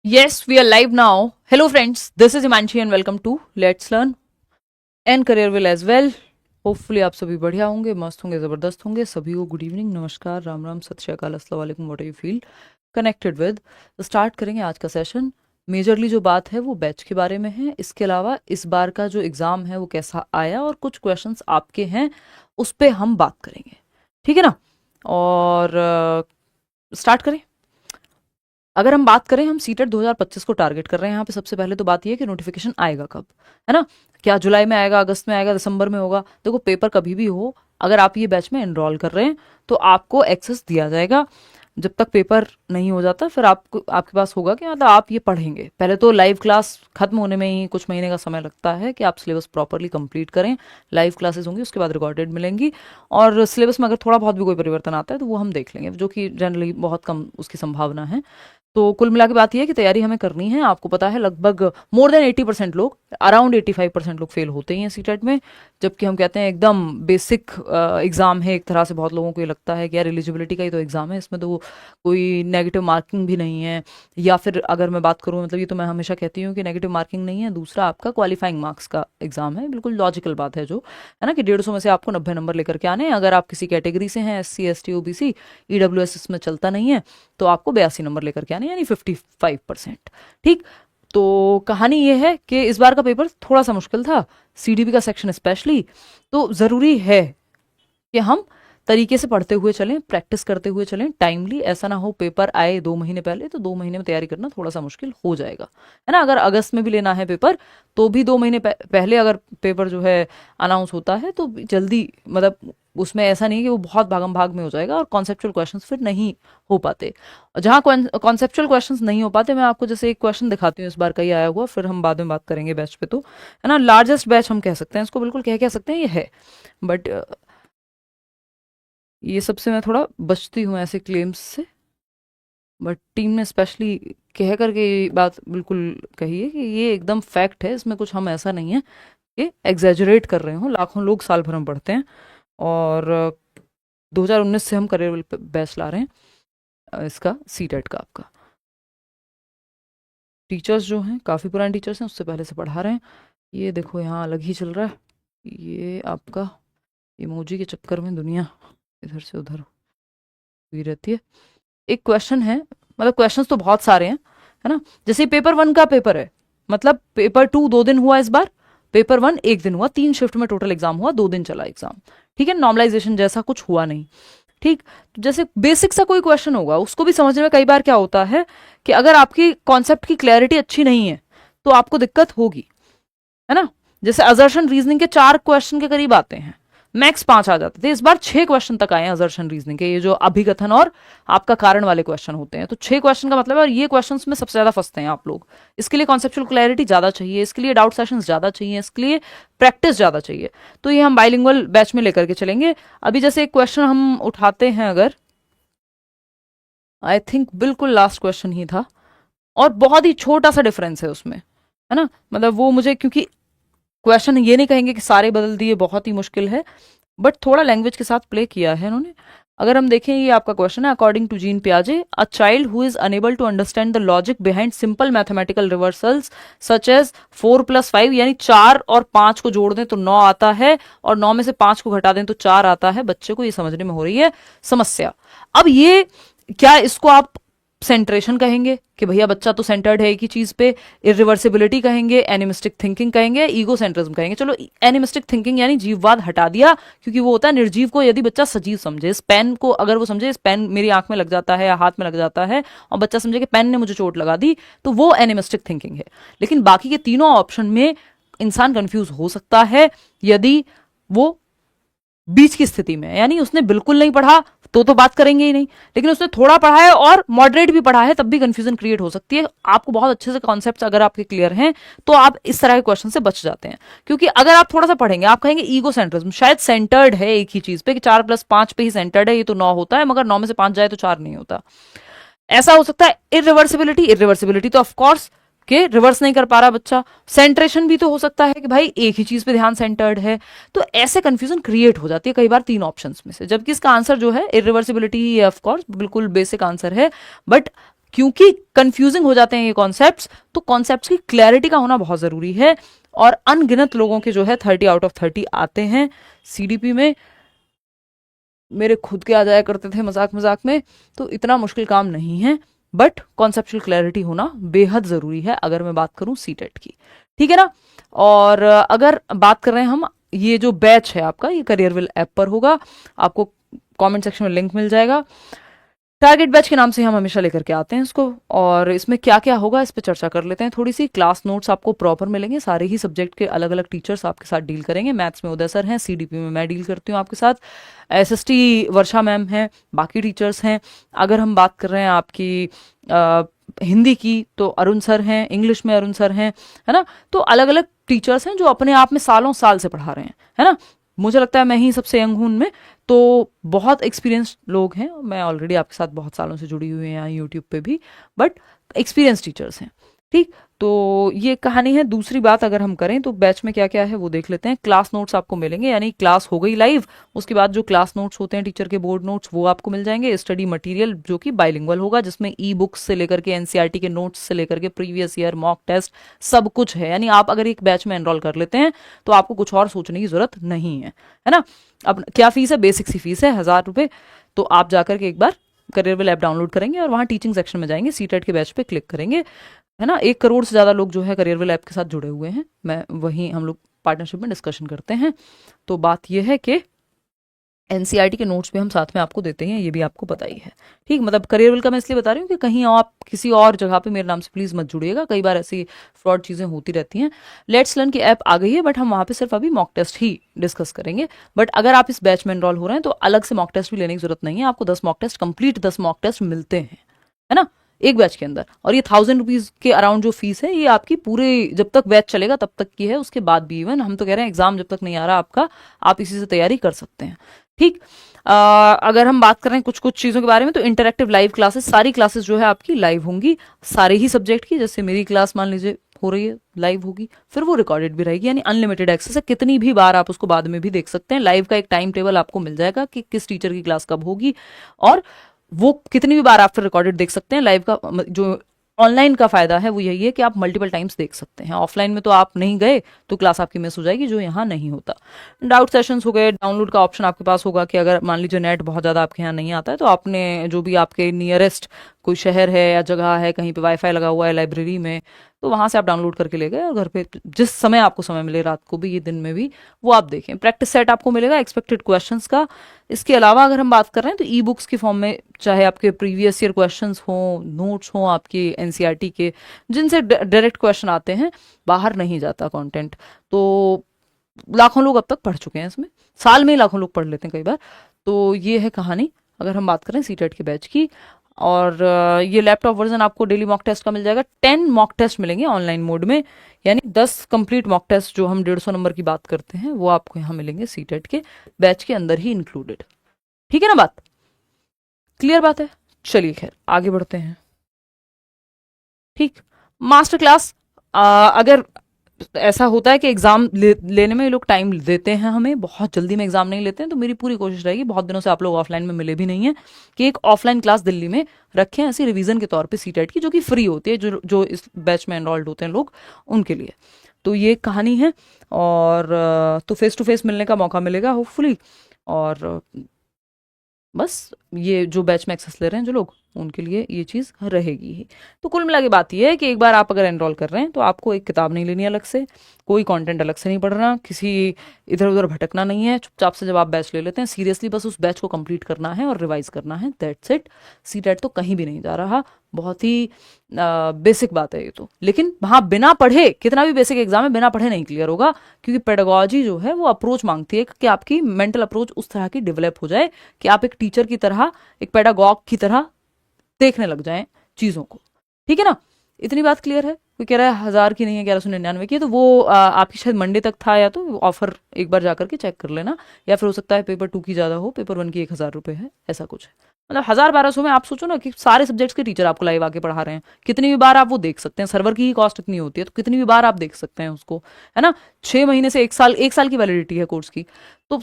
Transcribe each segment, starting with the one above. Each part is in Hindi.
Yes, we are live now. Hello, friends. This is Imanchi and welcome to Let's Learn and Career Will as well. Hopefully आप सभी बढ़िया होंगे, मस्त होंगे, ज़बरदस्त होंगे. सभी को गुड इवनिंग, नमस्कार, राम राम, सत श्री अकाल, अस्सलाम वालेकुम, what you feel connected with. तो स्टार्ट करेंगे आज का सेशन. मेजरली जो बात है वो बैच के बारे में है. इसके अलावा इस बार का जो एग्ज़ाम है वो कैसा आया और कुछ क्वेश्चंस आपके हैं उस पर हम बात करेंगे. ठीक है ना. और स्टार्ट करें. अगर हम बात करें, हम सीटेट 2025 को टारगेट कर रहे हैं. यहाँ पे सबसे पहले तो बात ये है कि नोटिफिकेशन आएगा कब, है ना. क्या जुलाई में आएगा, अगस्त में आएगा, दिसंबर में होगा. देखो, पेपर कभी भी हो, अगर आप ये बैच में एनरोल कर रहे हैं तो आपको एक्सेस दिया जाएगा. जब तक पेपर नहीं हो जाता फिर आपको आपके पास होगा कि मतलब आप ये पढ़ेंगे. पहले तो लाइव क्लास खत्म होने में ही कुछ महीने का समय लगता है कि आप सिलेबस प्रॉपरली कंप्लीट करें. लाइव क्लासेस होंगी, उसके बाद रिकॉर्डेड मिलेंगी. और सिलेबस में अगर थोड़ा बहुत भी कोई परिवर्तन आता है तो वो हम देख लेंगे, जो कि जनरली बहुत कम उसकी संभावना है. तो कुल मिला के बात यह है कि तैयारी हमें करनी है. आपको पता है लगभग मोर देन 80% लोग, अराउंड 85% लोग फेल होते ही हैं सीटेट में. जबकि हम कहते हैं एकदम बेसिक एग्जाम है. एक तरह से बहुत लोगों को ये लगता है कि यार एलिजिबिलिटी का ही तो एग्जाम है, इसमें तो कोई नेगेटिव मार्किंग भी नहीं है. या फिर अगर मैं बात करूँ, मतलब ये तो मैं हमेशा कहती हूँ कि नेगेटिव मार्किंग नहीं है. दूसरा आपका क्वालिफाइंग मार्क्स का एग्जाम है. बिल्कुल लॉजिकल बात है, जो है ना, कि 150 में से आपको 90 नंबर लेकर के आने हैं. अगर आप किसी कैटेगरी से हैं, SC ST OBC, EWS इसमें चलता नहीं है, तो आपको 82 नंबर लेकर के आने, यानी 55%. ठीक. तो कहानी ये है कि इस बार का पेपर थोड़ा सा मुश्किल था, CDP का सेक्शन स्पेशली. तो ज़रूरी है कि हम तरीके से पढ़ते हुए चलें, प्रैक्टिस करते हुए चलें टाइमली. ऐसा ना हो पेपर आए 2 महीने पहले तो 2 महीने में तैयारी करना थोड़ा सा मुश्किल हो जाएगा, है ना. अगर अगस्त में भी लेना है पेपर तो भी 2 महीने पहले अगर पेपर जो है अनाउंस होता है तो जल्दी, मतलब उसमें ऐसा नहीं है कि वो बहुत भागम भाग में हो जाएगा और कॉन्सेप्चुअल क्वेश्चंस फिर नहीं हो पाते. जहाँ कॉन्सेप्चुअल क्वेश्चंस नहीं हो पाते, मैं आपको जैसे एक क्वेश्चन दिखाती हूँ इस बार का ही आया हुआ, फिर हम बाद में बात करेंगे बैच पे. तो है ना, लार्जेस्ट बैच हम कह सकते हैं इसको, बिल्कुल कह सकते हैं ये है. बट ये सबसे मैं थोड़ा बचती हूँ ऐसे क्लेम्स से. बट टीम ने स्पेशली कह करके ये बात बिल्कुल कही है कि ये एकदम फैक्ट है, इसमें कुछ हम ऐसा नहीं है कि एग्जैजरेट कर रहे हो. लाखों लोग साल भर में पढ़ते हैं और 2019 से हम करियर बैच ला रहे हैं इसका, सीटेट का. आपका टीचर्स जो हैं काफ़ी पुराने टीचर्स हैं, उससे पहले से पढ़ा रहे हैं. ये देखो यहाँ अलग ही चल रहा है. ये आपका इमोजी के चक्कर में दुनिया इधर से उधर हुई रहती है. एक क्वेश्चन है, मतलब क्वेश्चंस तो बहुत सारे हैं, है ना. जैसे पेपर 1 का पेपर है, मतलब पेपर 2 2 दिन हुआ इस बार, पेपर 1 1 दिन हुआ. 3 शिफ्ट में टोटल एग्जाम हुआ, 2 दिन चला एग्जाम. ठीक है, नॉर्मलाइजेशन जैसा कुछ हुआ नहीं. ठीक. तो जैसे बेसिक सा कोई क्वेश्चन होगा, उसको भी समझने में कई बार क्या होता है कि अगर आपकी कॉन्सेप्ट की क्लैरिटी अच्छी नहीं है तो आपको दिक्कत होगी, है ना. जैसे अजर्शन रीजनिंग के 4 क्वेश्चन के करीब आते हैं, मैक्स 5 आ जाते थे. इस बार 6 क्वेश्चन तक आए हैं अजर्शन रीजनिंग के, ये जो अभिकथन और आपका कारण वाले क्वेश्चन होते हैं. तो 6 क्वेश्चन का मतलब है, और ये क्वेश्चन में सबसे ज्यादा फंसते हैं आप लोग. इसके लिए कॉन्सेप्चुअल क्लैरिटी ज्यादा चाहिए, इसके लिए डाउट सेशंस ज्यादा चाहिए, इसके लिए प्रैक्टिस ज्यादा चाहिए. तो ये हम बाइलिंगुअल बैच में लेकर के चलेंगे. अभी जैसे एक क्वेश्चन हम उठाते हैं, अगर आई थिंक बिल्कुल लास्ट क्वेश्चन ही था और बहुत ही छोटा सा डिफरेंस है उसमें, है ना. मतलब वो मुझे, क्योंकि क्वेश्चन ये नहीं कहेंगे कि सारे बदल दिए, बहुत ही मुश्किल है, बट थोड़ा लैंग्वेज के साथ प्ले किया है इन्होंने. अगर हम देखें, ये आपका क्वेश्चन है, अकॉर्डिंग टू जीन पियाजे, a child who is unable to understand the logic behind simple mathematical reversals such as 4+5, यानी 4 और 5 को जोड़ दें तो 9 आता है और 9 में से 5 को घटा दें तो 4 आता है. बच्चे को ये समझने में हो रही है समस्या. अब ये क्या, इसको आप सेंट्रेशन कहेंगे कि भैया बच्चा तो सेंटर्ड है एक ही चीज पे, इरिवर्सिबिलिटी कहेंगे, एनिमिस्टिक थिंकिंग कहेंगे, ईगो सेंट्रिज्म कहेंगे. चलो, एनिमिस्टिक थिंकिंग यानी जीववाद हटा दिया, क्योंकि वो होता है निर्जीव को यदि बच्चा सजीव समझे. इस पेन को अगर वो समझे, इस पेन मेरी आंख में लग जाता है या हाथ में लग जाता है, और बच्चा समझे कि पेन ने मुझे चोट लगा दी, तो वो एनिमिस्टिक थिंकिंग है. लेकिन बाकी के तीनों ऑप्शन में इंसान कंफ्यूज हो सकता है यदि वो बीच की स्थिति में, यानी उसने बिल्कुल नहीं पढ़ा तो बात करेंगे ही नहीं, लेकिन उसने थोड़ा पढ़ा है और मॉडरेट भी पढ़ा है, तब भी कंफ्यूजन क्रिएट हो सकती है. आपको बहुत अच्छे से कॉन्सेप्ट्स अगर आपके क्लियर हैं तो आप इस तरह के क्वेश्चन से बच जाते हैं. क्योंकि अगर आप थोड़ा सा पढ़ेंगे, आप कहेंगे ईगो सेंट्रिज्म, शायद सेंटर्ड है एक ही चीज पे, कि 4+5 पे ही सेंटर्ड है, ये तो 9 होता है, मगर 9 में से 5 जाए तो 4 नहीं होता. ऐसा हो सकता है. इरिवर्सिबिलिटी, इरिवर्सिबिलिटी तो ऑफकोर्स कि रिवर्स नहीं कर पा रहा बच्चा. सेंट्रेशन भी तो हो सकता है कि भाई एक ही चीज पे ध्यान सेंटर्ड है. तो ऐसे कंफ्यूजन क्रिएट हो जाती है कई बार 3 ऑप्शंस में से, जबकि इसका आंसर जो है इरिवर्सिबिलिटी ही है. ऑफकोर्स बिल्कुल बेसिक आंसर है, बट क्योंकि कंफ्यूजिंग हो जाते हैं ये कॉन्सेप्ट्स, तो कॉन्सेप्ट्स की क्लैरिटी का होना बहुत जरूरी है। और अनगिनत लोगों के जो है 30 आउट ऑफ 30 आते हैं सीडीपी में, मेरे खुद के आ जाया करते थे मजाक मजाक में, तो इतना मुश्किल काम नहीं है। बट कॉन्सेप्चुअल क्लैरिटी होना बेहद जरूरी है अगर मैं बात करूं सीटेट की, ठीक है ना। और अगर बात कर रहे हैं हम, ये जो बैच है आपका ये करियरविल ऐप पर होगा, आपको कमेंट सेक्शन में लिंक मिल जाएगा। टारगेट बैच के नाम से हम हमेशा लेकर के आते हैं इसको, और इसमें क्या क्या होगा इस पे चर्चा कर लेते हैं थोड़ी सी। क्लास नोट्स आपको प्रॉपर मिलेंगे, सारे ही सब्जेक्ट के अलग अलग टीचर्स आपके साथ डील करेंगे। मैथ्स में उदय सर हैं, सीडीपी में मैं डील करती हूँ आपके साथ, एसएसटी वर्षा मैम हैं, बाकी टीचर्स हैं। अगर हम बात कर रहे हैं आपकी हिंदी की तो अरुण सर हैं, इंग्लिश में अरुण सर हैं, है ना। तो अलग अलग टीचर्स हैं जो अपने आप में सालों साल से पढ़ा रहे हैं, है ना। मुझे लगता है मैं ही सबसे यंग हूं उनमें, तो बहुत एक्सपीरियंस लोग हैं। मैं ऑलरेडी आपके साथ बहुत सालों से जुड़ी हुई हूँ यहाँ यूट्यूब पे भी, बट एक्सपीरियंस टीचर्स हैं, ठीक। तो ये कहानी है। दूसरी बात अगर हम करें तो बैच में क्या क्या है वो देख लेते हैं। क्लास नोट्स आपको मिलेंगे, यानी क्लास हो गई लाइव, उसके बाद जो क्लास नोट्स होते हैं टीचर के बोर्ड नोट्स वो आपको मिल जाएंगे। स्टडी मटेरियल जो कि बाइलिंगुअल होगा, जिसमें ई बुक्स से लेकर के एनसीईआरटी के नोट्स से लेकर के प्रीवियस ईयर मॉक टेस्ट सब कुछ है। यानी आप अगर एक बैच में एनरोल कर लेते हैं तो आपको कुछ और सोचने की जरूरत नहीं है ना। अब क्या फीस है, बेसिक सी फीस है 1000 रुपए। तो आप जाकर के एक बार करियरविल ऐप डाउनलोड करेंगे और वहां टीचिंग सेक्शन में जाएंगे, सीटेट के बैच पे क्लिक करेंगे, है ना। 1 करोड़ से ज्यादा लोग जो है करियरविल ऐप के साथ जुड़े हुए हैं, मैं वहीं हम लोग पार्टनरशिप में डिस्कशन करते हैं। तो बात यह है कि एनसीईआरटी के नोट्स भी हम साथ में आपको देते हैं, ये भी आपको पता ही है, ठीक। मतलब करियरविल का मैं इसलिए बता रही हूँ कि कहीं आप किसी और जगह पे मेरे नाम से प्लीज मत जुड़िएगा, कई बार ऐसी फ्रॉड चीजें होती रहती हैं। लेट्स लर्न की ऐप आ गई है, बट हम वहां पे सिर्फ अभी मॉक टेस्ट ही डिस्कस करेंगे। बट अगर आप इस बैच में एनरोल हो रहे हैं तो अलग से मॉक टेस्ट भी लेने की जरूरत नहीं है, आपको 10 mock test, complete 10 mock test मिलते हैं, है ना, एक बैच के अंदर। और ये 1000 रुपीज के अराउंड जो फीस है ये आपकी पूरे जब तक बैच चलेगा तब तक की है, उसके बाद भी इवन हम तो कह रहे हैं एग्जाम जब तक नहीं आ रहा आपका, आप इसी से तैयारी कर सकते हैं, ठीक। अगर हम बात करें कुछ कुछ चीजों के बारे में, तो इंटरेक्टिव लाइव क्लासेस, सारी क्लासेस जो है आपकी लाइव होंगी, सारे ही सब्जेक्ट की। जैसे मेरी क्लास मान लीजिए हो रही है, लाइव होगी, फिर वो रिकॉर्डेड भी रहेगी, यानी अनलिमिटेड एक्सेस है, कितनी भी बार आप उसको बाद में भी देख सकते हैं। लाइव का एक टाइम टेबल आपको मिल जाएगा कि किस टीचर की क्लास कब होगी, और वो कितनी भी बार आप फिर रिकॉर्डेड देख सकते हैं। लाइव का जो ऑनलाइन का फायदा है वो यही है कि आप मल्टीपल टाइम्स देख सकते हैं। ऑफलाइन में तो आप नहीं गए तो क्लास आपकी मिस हो जाएगी, जो यहाँ नहीं होता। डाउट सेशंस हो गए, डाउनलोड का ऑप्शन आपके पास होगा कि अगर मान लीजिए नेट बहुत ज़्यादा आपके यहाँ नहीं आता है तो आपने जो भी आपके नियरेस्ट कोई शहर है या जगह है, कहीं पे वाईफाई लगा हुआ है लाइब्रेरी में, तो वहां से आप डाउनलोड करके ले गए और घर पे जिस समय आपको समय मिले, रात को भी, ये दिन में भी, वो आप देखें। प्रैक्टिस सेट आपको मिलेगा एक्सपेक्टेड क्वेश्चंस का। इसके अलावा अगर हम बात कर रहे हैं तो ई बुक्स के फॉर्म में, चाहे आपके प्रीवियस ईयर क्वेश्चंस हो, नोट्स हो आपके एनसीईआरटी के, जिनसे डायरेक्ट क्वेश्चन आते हैं, बाहर नहीं जाता कंटेंट। तो लाखों लोग अब तक पढ़ चुके हैं इसमें, साल में ही लाखों लोग पढ़ लेते हैं कई बार। तो ये है कहानी अगर हम बात करें सीटेट के बैच की। और ये लैपटॉप वर्जन आपको डेली मॉक टेस्ट का मिल जाएगा। 10 मॉक टेस्ट मिलेंगे ऑनलाइन मोड में, यानी 10 कंप्लीट मॉक टेस्ट, जो हम 150 नंबर की बात करते हैं, वो आपको यहाँ मिलेंगे सीटेट के बैच के अंदर ही इंक्लूडेड, ठीक है ना। बात क्लियर बात है। चलिए खैर आगे बढ़ते हैं, ठीक। मास्टर क्लास, अगर ऐसा होता है कि एग्जाम लेने में ये लोग टाइम देते हैं, हमें बहुत जल्दी में एग्जाम नहीं लेते हैं, तो मेरी पूरी कोशिश रहेगी, बहुत दिनों से आप लोग ऑफलाइन में मिले भी नहीं है, कि एक ऑफलाइन क्लास दिल्ली में रखें ऐसी रिवीजन के तौर पे सीटेट की, जो कि फ्री होती है, जो इस बैच में एनरोल्ड होते हैं लोग उनके लिए। तो ये कहानी है। और तो फेस टू फेस मिलने का मौका मिलेगा होपफुली। और बस ये जो बैच में एक्सेस ले रहे हैं जो लोग, उनके लिए ये चीज़ रहेगी ही। तो कुल मिला के बात ये है कि एक बार आप अगर एनरोल कर रहे हैं तो आपको एक किताब नहीं लेनी अलग से, कोई कंटेंट अलग से नहीं पढ़ना, किसी इधर उधर भटकना नहीं है। चुपचाप से जब आप बैच ले लेते हैं, सीरियसली बस उस बैच को कंप्लीट करना है और रिवाइज करना है, दैट्स इट। सीटेट तो कहीं भी नहीं जा रहा, बहुत ही बेसिक बात है ये तो। लेकिन हाँ, बिना पढ़े, कितना भी बेसिक एग्जाम है, बिना पढ़े नहीं क्लियर होगा, क्योंकि पेडागोजी जो है वो अप्रोच मांगती है कि आपकी मेंटल अप्रोच उस तरह की डेवलप हो जाए कि आप एक टीचर की तरह, एक पेडागॉग की तरह देखने लग जाएं चीजों को, ठीक है ना। इतनी बात क्लियर है। कोई कह रहा है 1000 की नहीं है, 1199 की है, तो वो आपकी शायद मंडे तक था, या तो ऑफर एक बार जाकर के चेक कर लेना, या फिर हो सकता है पेपर 2 की ज्यादा हो, पेपर 1 की 1000 रुपए है, ऐसा कुछ है। मतलब 1000-1200 में आप सोचो ना कि सारे सब्जेक्ट्स के टीचर आपको लाइव आके पढ़ा रहे हैं, कितनी भी बार आप वो देख सकते हैं। सर्वर की ही कॉस्ट इतनी होती है, तो कितनी भी बार आप देख सकते हैं उसको, है ना। 6 महीने से 1 साल, 1 साल की वैलिडिटी है कोर्स की। तो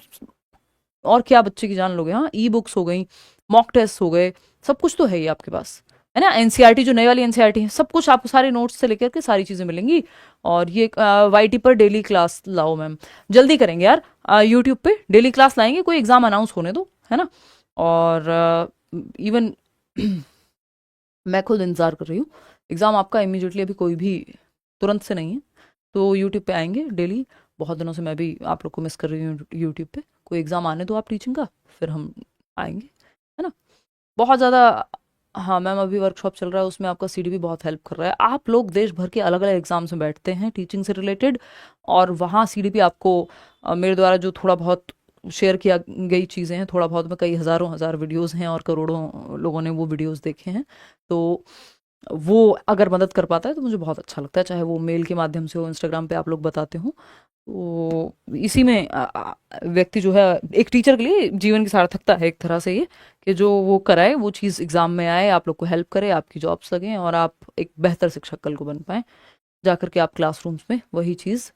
और क्या बच्चे की जान लोगे। हाँ, ई बुक्स हो गई, मॉक टेस्ट हो गए, सब कुछ तो है ही आपके पास। है ना। एनसीईआरटी जो नई वाली एनसीईआरटी है, सब कुछ आपको सारे नोट्स से लेकर के सारी चीज़ें मिलेंगी। और ये वाईटी पर डेली क्लास लाओ मैम, जल्दी करेंगे यार। यूट्यूब पे डेली क्लास लाएंगे, कोई एग्ज़ाम अनाउंस होने दो, है ना। और इवन मैं खुद इंतज़ार कर रही हूँ। एग्ज़ाम आपका इमीडिएटली अभी कोई भी तुरंत से नहीं है, तो यूट्यूब पे आएंगे डेली। बहुत दिनों से मैं भी आप लोग को मिस कर रही हूँ यूट्यूब पे। कोई एग्ज़ाम आने दो आप टीचिंग का, फिर हम आएंगे, है ना। बहुत ज़्यादा। हाँ मैम, अभी वर्कशॉप चल रहा है, उसमें आपका सीडीपी बहुत हेल्प कर रहा है। आप लोग देश भर के अलग अलग एग्जाम्स में बैठते हैं टीचिंग से रिलेटेड, और वहाँ सीडीपी आपको मेरे द्वारा जो थोड़ा बहुत शेयर किया गई चीज़ें हैं, थोड़ा बहुत में कई हज़ारों हज़ार वीडियोस हैं और करोड़ों लोगों ने वो वीडियोस देखे हैं, तो वो अगर मदद कर पाता है तो मुझे बहुत अच्छा लगता है, चाहे वो मेल के माध्यम से हो, इंस्टाग्राम पे आप लोग बताते हो। तो इसी में व्यक्ति जो है, एक टीचर के लिए जीवन की सार्थकता है एक तरह से ये, कि जो वो कराए वो चीज़ एग्जाम में आए, आप लोग को हेल्प करे, आपकी जॉब्स लगें और आप एक बेहतर शिक्षक कल को बन पाएं, जा करके आप क्लासरूम्स में वही चीज़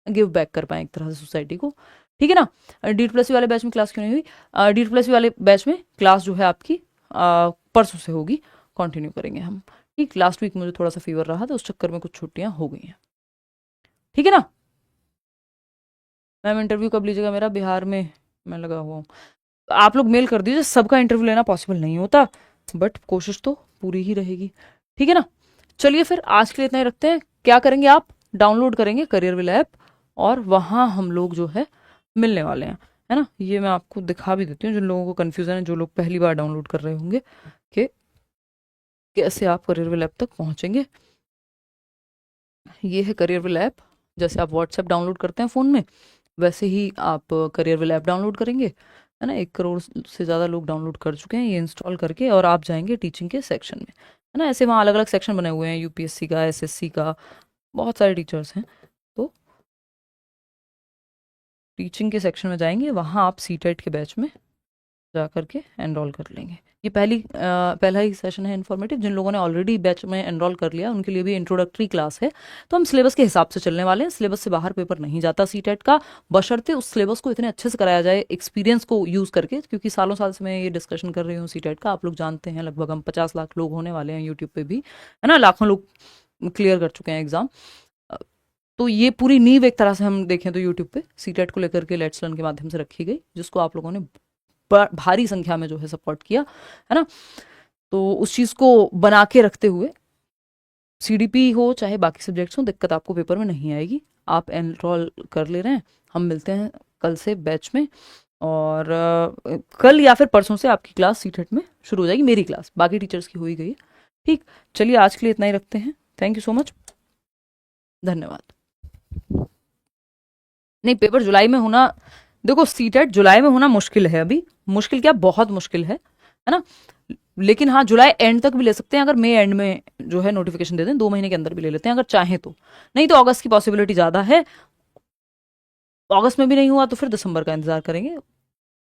गिव बैक कर पाएं एक तरह से सोसाइटी को। ठीक है ना। डी वाले बैच में क्लास क्यों नहीं हुई? डी वाले बैच में क्लास जो है आपकी परसों से होगी, कंटिन्यू करेंगे हम। ठीक, लास्ट वीक मुझे थोड़ा सा फीवर रहा था, उस चक्कर में कुछ छुट्टियां हो गई हैं। ठीक है ना। मैम इंटरव्यू कब लीजिएगा मेरा? बिहार में मैं लगा हुआ हूँ। आप लोग मेल कर दीजिए, सबका इंटरव्यू लेना पॉसिबल नहीं होता, बट कोशिश तो पूरी ही रहेगी। ठीक है ना। चलिए फिर आज के लिए इतना ही रखते हैं। क्या करेंगे आप? डाउनलोड करेंगे करियर ऐप, और वहाँ हम लोग जो है मिलने वाले हैं, है ना। ये मैं आपको दिखा भी देती हूँ, जिन लोगों को कन्फ्यूज़न है, जो लोग पहली बार डाउनलोड कर रहे होंगे, कि कैसे आप करियर ऐप तक पहुँचेंगे। ये है करियर ऐप। जैसे आप व्हाट्सएप डाउनलोड करते हैं फ़ोन में, वैसे ही आप करियर ऐप डाउनलोड करेंगे, है ना। 1 करोड़ से ज़्यादा लोग डाउनलोड कर चुके हैं ये इंस्टॉल करके, और आप जाएंगे टीचिंग के सेक्शन में, है ना। ऐसे वहाँ अलग अलग सेक्शन बने हुए हैं, यूपीएससी का, एसएससी का, बहुत सारे टीचर्स हैं। तो टीचिंग के सेक्शन में जाएंगे, वहाँ आप सीटेट के बैच में जा करके एनरोल कर लेंगे। ये पहला ही सेशन है इन्फॉर्मेटिव। जिन लोगों ने ऑलरेडी बैच में एनरोल कर लिया उनके लिए भी इंट्रोडक्टरी क्लास है। तो हम सिलेबस के हिसाब से चलने वाले हैं, सिलेबस से बाहर पेपर नहीं जाता सीटेट का, बशर्ते उस सिलेबस को इतने अच्छे से कराया जाए एक्सपीरियंस को यूज़ करके। क्योंकि सालों साल से मैं ये डिस्कशन कर रही हूँ सीटेट का, आप लोग जानते हैं, लगभग हम 50 लाख लोग होने वाले हैं यूट्यूब पे भी, है ना। लाखों लोग क्लियर कर चुके हैं एग्जाम। तो ये पूरी नींव एक तरह से हम देखें तो यूट्यूब पे सीटेट को लेकर के लेट्स लर्न के माध्यम से रखी गई, जिसको आप लोगों ने भारी संख्या में जो है सपोर्ट किया, है ना। तो उस चीज़ को बना के रखते हुए सीडीपी हो चाहे बाकी सब्जेक्ट्स हो, दिक्कत आपको पेपर में नहीं आएगी। आप एनरोल कर ले रहे हैं, हम मिलते हैं कल से बैच में, और कल या फिर परसों से आपकी क्लास सीटेट में शुरू हो जाएगी। मेरी क्लास, बाकी टीचर्स की हो ही गई है। ठीक, चलिए आज के लिए इतना ही रखते हैं। थैंक यू सो मच, धन्यवाद। नहीं, पेपर जुलाई में होना, देखो सीटेट जुलाई में होना मुश्किल है, अभी मुश्किल क्या, बहुत मुश्किल है ना। लेकिन हाँ, जुलाई एंड तक भी ले सकते हैं, अगर मई एंड में जो है नोटिफिकेशन दे दें, 2 महीने के अंदर भी ले लेते हैं अगर चाहें तो। नहीं तो अगस्त की पॉसिबिलिटी ज़्यादा है। अगस्त में भी नहीं हुआ तो फिर दिसंबर का इंतजार करेंगे।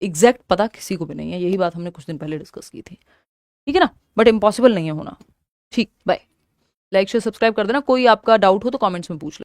एग्जैक्ट पता किसी को भी नहीं है, यही बात हमने कुछ दिन पहले डिस्कस की थी। ठीक है ना, बट इम्पॉसिबल नहीं है होना। ठीक, बाय। लाइक शेयर सब्सक्राइब कर देना। कोई आपका डाउट हो तो कमेंट्स में पूछ लो।